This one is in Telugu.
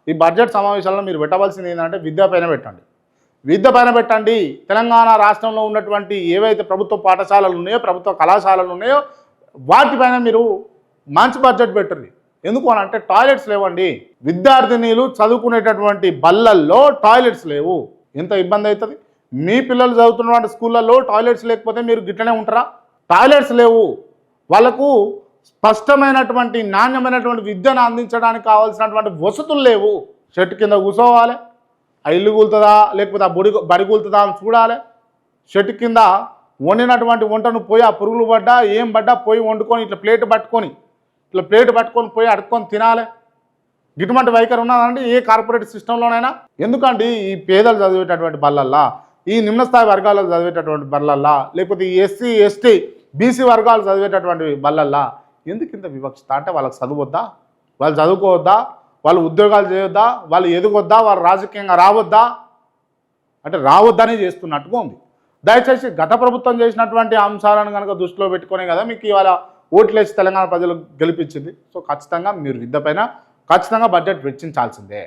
ఈ బడ్జెట్ సమావేశాల్లో మీరు పెట్టవలసింది ఏంటంటే విద్య పైన పెట్టండి. విద్య పైన పెట్టండి. తెలంగాణ రాష్ట్రంలో ఉన్నటువంటి ఏవైతే ప్రభుత్వ పాఠశాలలు ఉన్నాయో, ప్రభుత్వ కళాశాలలు ఉన్నాయో వాటిపైన మీరు మంచి బడ్జెట్ పెట్టండి. ఎందుకు అని అంటే టాయిలెట్స్ లేవండి. విద్యార్థినీలు చదువుకునేటటువంటి బళ్ళల్లో టాయిలెట్స్ లేవు. ఎంత ఇబ్బంది అవుతుంది. మీ పిల్లలు చదువుతున్నటువంటి స్కూళ్ళల్లో టాయిలెట్స్ లేకపోతే మీరు గిట్లనే ఉంటారా? టాయిలెట్స్ లేవు. వాళ్ళకు స్పష్టమైనటువంటి నాణ్యమైనటువంటి విద్యను అందించడానికి కావాల్సినటువంటి వసతులు లేవు. చెట్టు కింద కూర్చోవాలి, ఆ ఇల్లు కూలుతుందా లేకపోతే ఆ బడి కూలుతుందా అని చూడాలి. చెట్టు కింద వండినటువంటి వంటను పోయి ఆ పురుగులు పడ్డా ఏం పడ్డా పోయి వండుకొని ఇట్లా ప్లేట్ పట్టుకొని పోయి అడుక్కొని తినాలి. గిటువంటి వైఖరి ఉన్నదండి ఏ కార్పొరేట్ సిస్టంలోనైనా. ఎందుకండి ఈ పేదలు చదివేటటువంటి బళ్ళల్లా, ఈ నిమ్నస్థాయి వర్గాలు చదివేటటువంటి బళ్ళల్లా, లేకపోతే ఈ ఎస్సీ ఎస్టీ బీసీ వర్గాలు చదివేటటువంటి బళ్ళల్లా ఎందుకు ఇంత వివక్షత? అంటే వాళ్ళకి చదువొద్దా? వాళ్ళు చదువుకోవద్దా? వాళ్ళు ఉద్యోగాలు చేయొద్దా? వాళ్ళు ఎదగొద్దా? వాళ్ళు రాజకీయంగా రావద్దా? అంటే రావద్దని చేస్తున్నట్టుగా ఉంది. దయచేసి గత ప్రభుత్వం చేసినటువంటి అంశాలను కనుక దృష్టిలో పెట్టుకునే కదా మీకు ఇవాళ ఓట్లేసి తెలంగాణ ప్రజలు గెలిపించింది. సో ఖచ్చితంగా మీరు విద్య పైన ఖచ్చితంగా బడ్జెట్ వెచ్చించాల్సిందే.